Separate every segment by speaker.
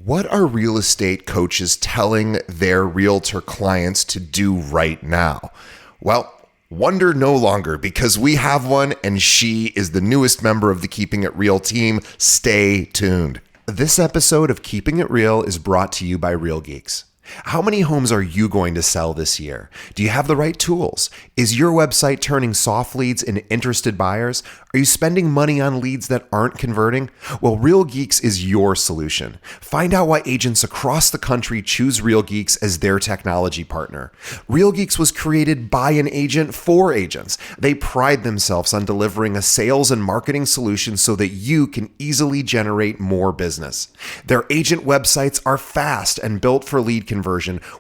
Speaker 1: What are real estate coaches telling their realtor clients to do right now? Well, wonder no longer because we have one and she is the newest member of the Keeping It Real team. Stay tuned. This episode of Keeping It Real is brought to you by Real Geeks. How many homes are you going to sell this year? Do you have the right tools? Is your website turning soft leads into interested buyers? Are you spending money on leads that aren't converting? Well, Real Geeks is your solution. Find out why agents across the country choose Real Geeks as their technology partner. Real Geeks was created by an agent for agents. They pride themselves on delivering a sales and marketing solution so that you can easily generate more business. Their agent websites are fast and built for lead conversion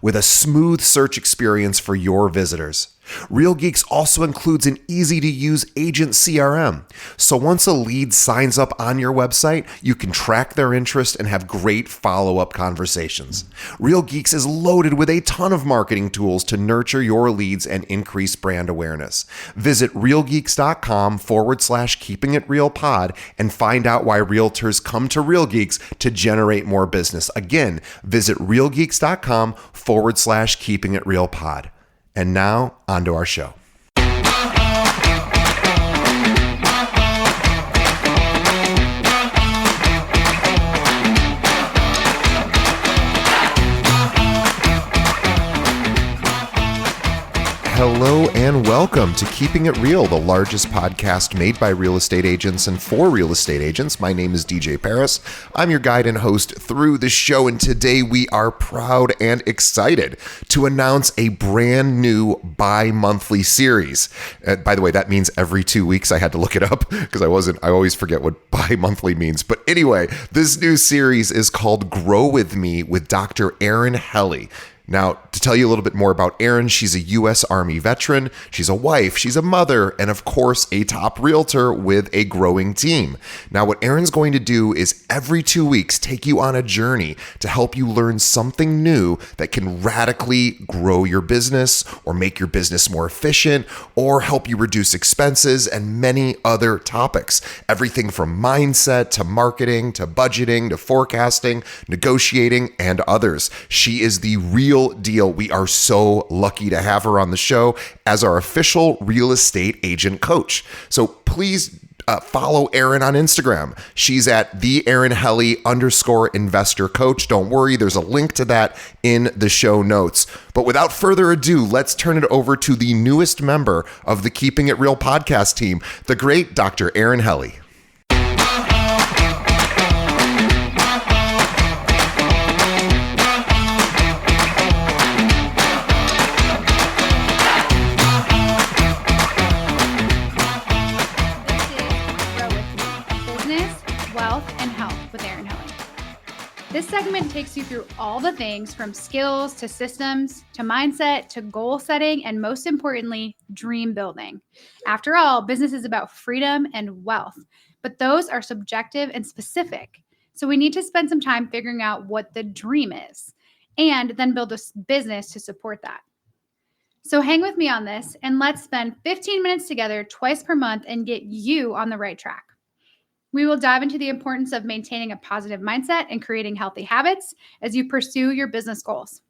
Speaker 1: with a smooth search experience for your visitors. Real Geeks also includes an easy-to-use agent CRM. So once a lead signs up on your website, you can track their interest and have great follow-up conversations. Real Geeks is loaded with a ton of marketing tools to nurture your leads and increase brand awareness. Visit realgeeks.com/keepingitrealpod and find out why realtors come to Real Geeks to generate more business. Again, visit realgeeks.com/keepingitrealpod. And now, on to our show. Hello and welcome to Keeping It Real, the largest podcast made by real estate agents and for real estate agents. My name is DJ Paris. I'm your guide and host through the show, and today we are proud and excited to announce a brand new bi-monthly series. By the way, that means every 2 weeks. I had to look it up because I always forget what bi-monthly means. But anyway, this new series is called Grow With Me with Dr. Erin Helle. Now, to tell you a little bit more about Erin, she's a U.S. Army veteran, she's a wife, she's a mother, and of course, a top realtor with a growing team. Now, what Erin's going to do is every 2 weeks take you on a journey to help you learn something new that can radically grow your business or make your business more efficient or help you reduce expenses and many other topics. Everything from mindset to marketing to budgeting to forecasting, negotiating, and others. She is the real deal. We are so lucky to have her on the show as our official real estate agent coach. So please follow Erin on Instagram. She's at the Erin Helle _investor coach. Don't worry, there's a link to that in the show notes. But without further ado, let's turn it over to the newest member of the Keeping It Real podcast team, the great Dr. Erin Helle.
Speaker 2: This segment takes you through all the things from skills to systems to mindset to goal setting and most importantly, dream building. After all, business is about freedom and wealth, but those are subjective and specific. So we need to spend some time figuring out what the dream is and then build a business to support that. So hang with me on this and let's spend 15 minutes together twice per month and get you on the right track. We will dive into the importance of maintaining a positive mindset and creating healthy habits as you pursue your business goals.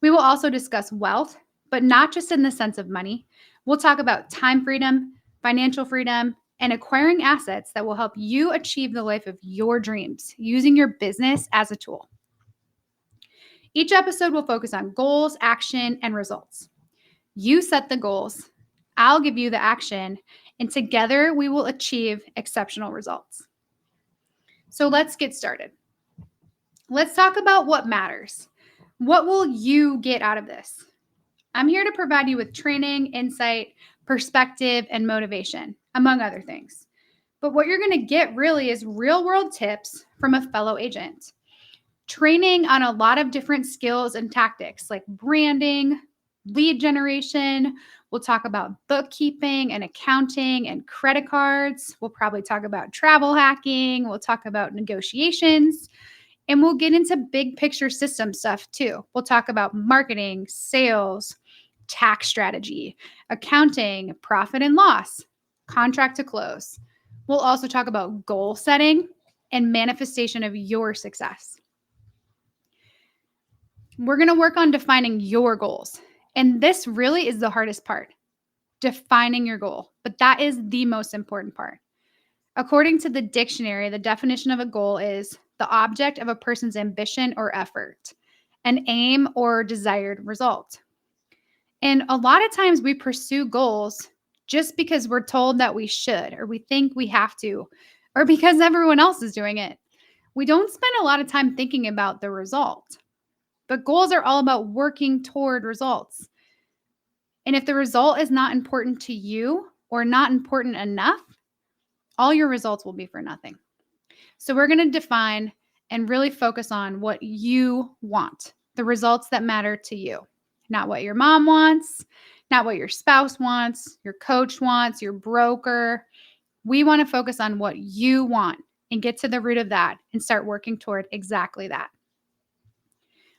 Speaker 2: We will also discuss wealth, but not just in the sense of money. We'll talk about time freedom, financial freedom, and acquiring assets that will help you achieve the life of your dreams using your business as a tool. Each episode will focus on goals, action, and results. You set the goals, I'll give you the action, and together we will achieve exceptional results. So let's get started. Let's talk about what matters. What will you get out of this? I'm here to provide you with training, insight, perspective, and motivation, among other things. But what you're going to get really is real-world tips from a fellow agent. Training on a lot of different skills and tactics like branding, lead generation. We'll talk about bookkeeping and accounting and credit cards. We'll probably talk about travel hacking. We'll talk about negotiations. And we'll get into big picture system stuff too. We'll talk about marketing, sales, tax strategy, accounting, profit and loss, contract to close. We'll also talk about goal setting and manifestation of your success. We're going to work on defining your goals. And this really is the hardest part, defining your goal. But that is the most important part. According to the dictionary, the definition of a goal is the object of a person's ambition or effort, an aim or desired result. And a lot of times we pursue goals just because we're told that we should, or we think we have to, or because everyone else is doing it. We don't spend a lot of time thinking about the result. But goals are all about working toward results. And if the result is not important to you or not important enough, all your results will be for nothing. So we're going to define and really focus on what you want, the results that matter to you, not what your mom wants, not what your spouse wants, your coach wants, your broker. We want to focus on what you want and get to the root of that and start working toward exactly that.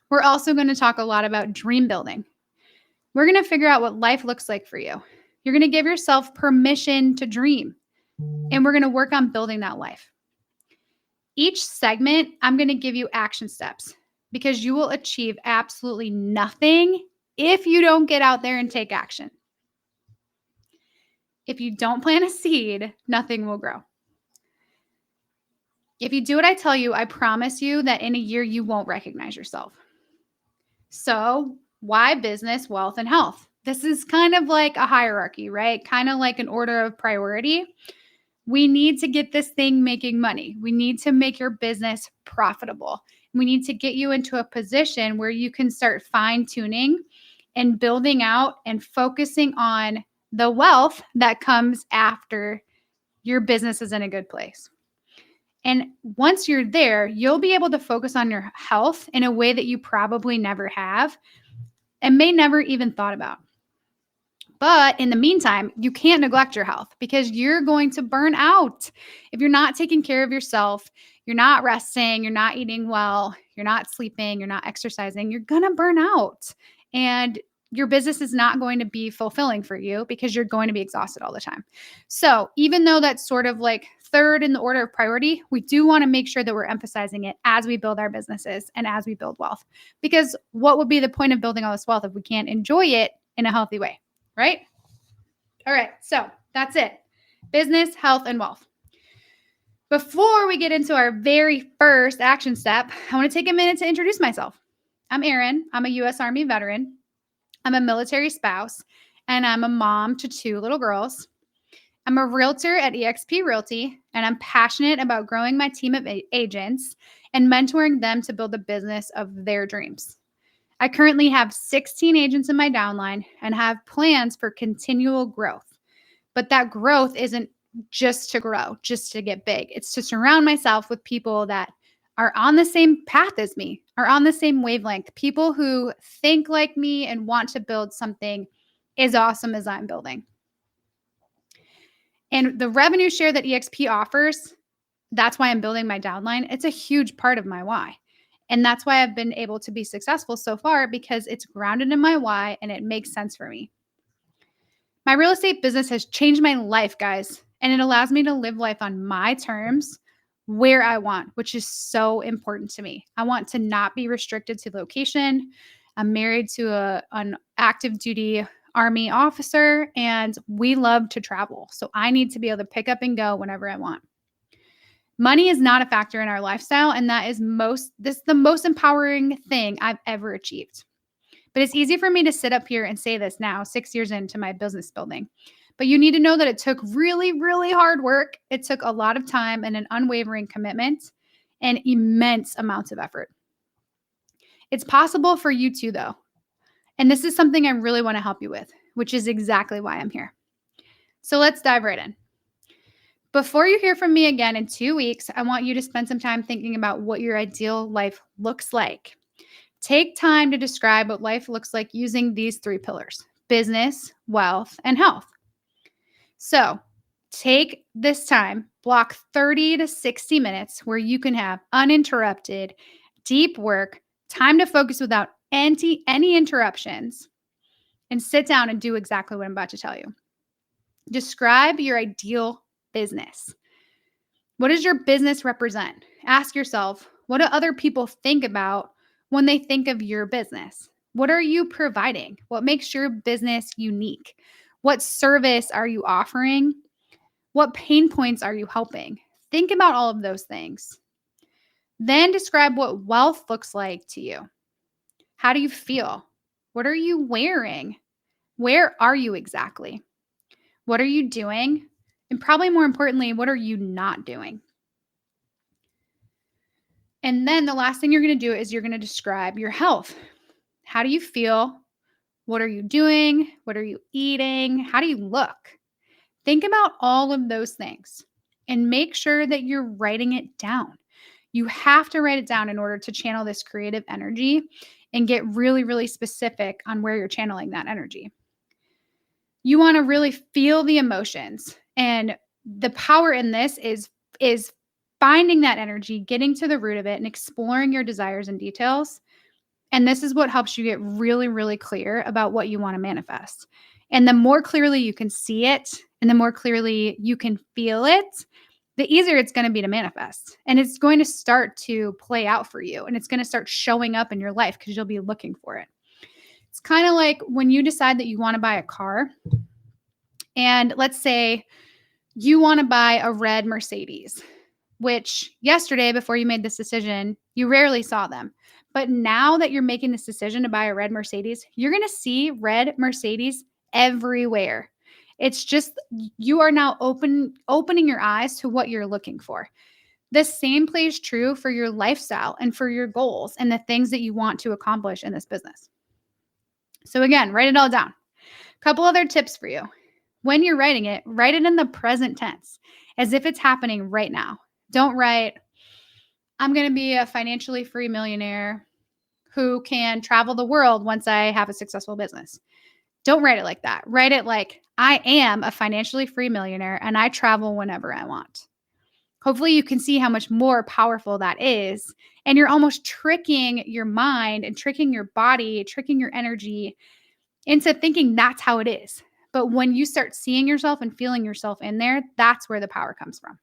Speaker 2: We're also going to talk a lot about dream building. We're going to figure out what life looks like for you. You're going to give yourself permission to dream, and we're going to work on building that life. Each segment, I'm going to give you action steps because you will achieve absolutely nothing if you don't get out there and take action. If you don't plant a seed, nothing will grow. If you do what I tell you, I promise you that in a year you won't recognize yourself. So, why business, wealth, and health? This is kind of like a hierarchy, right? Kind of like an order of priority. We need to get this thing making money. We need to make your business profitable. We need to get you into a position where you can start fine-tuning and building out and focusing on the wealth that comes after your business is in a good place. And once you're there, you'll be able to focus on your health in a way that you probably never have and may never even thought about. But in the meantime, you can't neglect your health because you're going to burn out. If you're not taking care of yourself, you're not resting, you're not eating well, you're not sleeping, you're not exercising, you're going to burn out. And your business is not going to be fulfilling for you because you're going to be exhausted all the time. So even though that's sort of like third in the order of priority, we do want to make sure that we're emphasizing it as we build our businesses and as we build wealth. Because what would be the point of building all this wealth if we can't enjoy it in a healthy way, right? All right, so that's it. Business, health, and wealth. Before we get into our very first action step, I want to take a minute to introduce myself. I'm Erin. I'm a U.S. Army veteran. I'm a military spouse, and I'm a mom to 2 little girls. I'm a realtor at eXp Realty, and I'm passionate about growing my team of agents and mentoring them to build a business of their dreams. I currently have 16 agents in my downline and have plans for continual growth. But that growth isn't just to grow, just to get big. It's to surround myself with people that are on the same path as me, are on the same wavelength, people who think like me and want to build something as awesome as I'm building. And the revenue share that eXp offers, that's why I'm building my downline. It's a huge part of my why. And that's why I've been able to be successful so far because it's grounded in my why and it makes sense for me. My real estate business has changed my life, guys, and it allows me to live life on my terms where I want, which is so important to me. I want to not be restricted to location. I'm married to an active duty Army officer, and we love to travel. So I need to be able to pick up and go whenever I want. Money is not a factor in our lifestyle, and this is the most empowering thing I've ever achieved. But it's easy for me to sit up here and say this now, 6 years into my business building. But you need to know that it took really, really hard work. It took a lot of time and an unwavering commitment and immense amounts of effort. It's possible for you too, though. And this is something I really want to help you with, which is exactly why I'm here. So let's dive right in. Before you hear from me again in 2 weeks, I want you to spend some time thinking about what your ideal life looks like. Take time to describe what life looks like using these 3 pillars: business, wealth, and health. So take this time, block 30 to 60 minutes where you can have uninterrupted, deep work, time to focus without any interruptions, and sit down and do exactly what I'm about to tell you. Describe your ideal business. What does your business represent? Ask yourself, what do other people think about when they think of your business? What are you providing? What makes your business unique? What service are you offering? What pain points are you helping? Think about all of those things. Then describe what wealth looks like to you. How do you feel? What are you wearing? Where are you exactly? What are you doing? And probably more importantly, what are you not doing? And then the last thing you're going to do is you're going to describe your health. How do you feel? What are you doing? What are you eating? How do you look? Think about all of those things and make sure that you're writing it down. You have to write it down in order to channel this creative energy and get really, really specific on where you're channeling that energy. You want to really feel the emotions, and the power in this is finding that energy, getting to the root of it, and exploring your desires and details. And this is what helps you get really, really clear about what you want to manifest. And the more clearly you can see it and the more clearly you can feel it, the easier it's going to be to manifest. And it's going to start to play out for you, and it's going to start showing up in your life because you'll be looking for it. It's kind of like when you decide that you want to buy a car, and let's say you want to buy a red Mercedes, which yesterday, before you made this decision, you rarely saw them. But now that you're making this decision to buy a red Mercedes, you're going to see red Mercedes everywhere. It's just you are now opening your eyes to what you're looking for. The same plays true for your lifestyle and for your goals and the things that you want to accomplish in this business. So again, write it all down. A couple other tips for you. When you're writing it, write it in the present tense as if it's happening right now. Don't write, I'm going to be a financially free millionaire who can travel the world once I have a successful business. Don't write it like that. Write it like, I am a financially free millionaire and I travel whenever I want. Hopefully you can see how much more powerful that is. And you're almost tricking your mind and tricking your body, tricking your energy into thinking that's how it is. But when you start seeing yourself and feeling yourself in there, that's where the power comes from.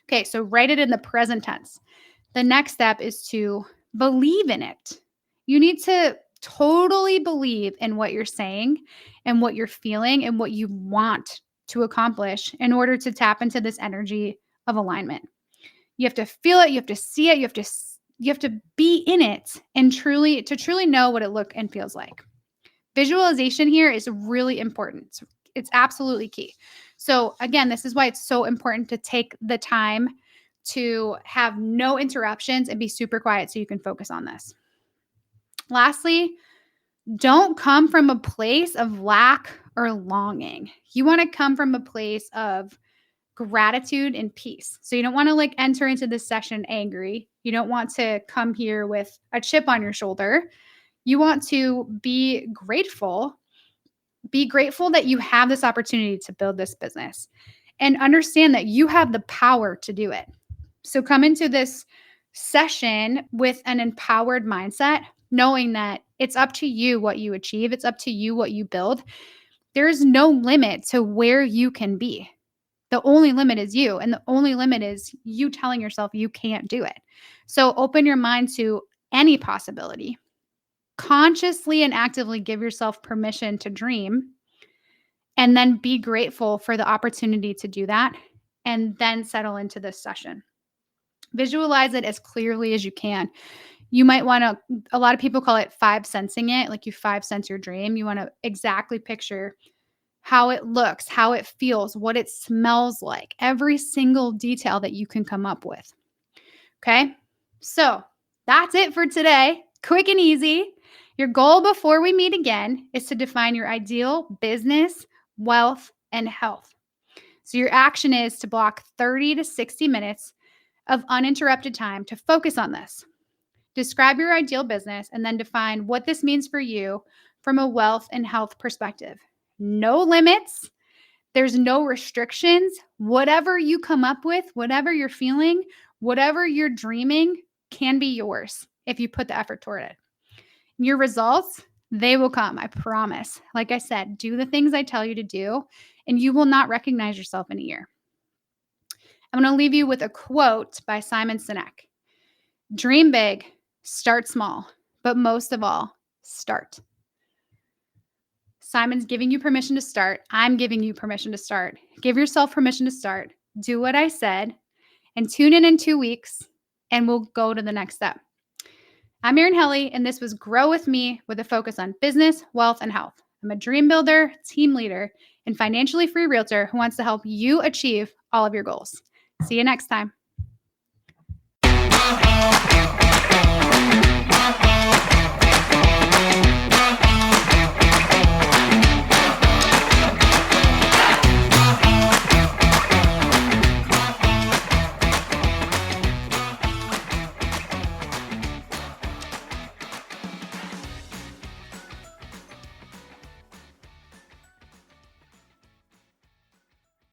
Speaker 2: Okay, so write it in the present tense. The next step is to believe in it. You need to totally believe in what you're saying and what you're feeling and what you want to accomplish in order to tap into this energy of alignment. You have to feel it, you have to see it, you have to be in it and truly know what it looks and feels like. Visualization here is really important. It's absolutely key. So again, this is why it's so important to take the time to have no interruptions and be super quiet so you can focus on this. Lastly, don't come from a place of lack or longing. You want to come from a place of gratitude and peace. So you don't want to enter into this session angry. You don't want to come here with a chip on your shoulder. You want to be grateful. Be grateful that you have this opportunity to build this business and understand that you have the power to do it. So come into this session with an empowered mindset, knowing that it's up to you what you achieve. It's up to you what you build. There is no limit to where you can be. The only limit is you, and the only limit is you telling yourself you can't do it. So open your mind to any possibility. Consciously and actively give yourself permission to dream, and then be grateful for the opportunity to do that, and then settle into this session. Visualize it as clearly as you can. You might want to, a lot of people call it 5 sensing it, like you 5 sense your dream. You want to exactly picture how it looks, how it feels, what it smells like, every single detail that you can come up with. Okay, so that's it for today. Quick and easy. Your goal before we meet again is to define your ideal business, wealth, and health. So your action is to block 30 to 60 minutes of uninterrupted time to focus on this. Describe your ideal business and then define what this means for you from a wealth and health perspective. No limits. There's no restrictions. Whatever you come up with, whatever you're feeling, whatever you're dreaming can be yours if you put the effort toward it. Your results, they will come, I promise. Like I said, do the things I tell you to do, and you will not recognize yourself in a year. I'm going to leave you with a quote by Simon Sinek. Dream big, Start small, but most of all, start. Simon's giving you permission to start. I'm giving you permission to start. Give yourself permission to start. Do what I said and tune in 2 weeks and we'll go to the next step. I'm Erin Helle, and this was Grow With Me with a focus on business, wealth, and health. I'm a dream builder, team leader, and financially free realtor who wants to help you achieve all of your goals. See you next time.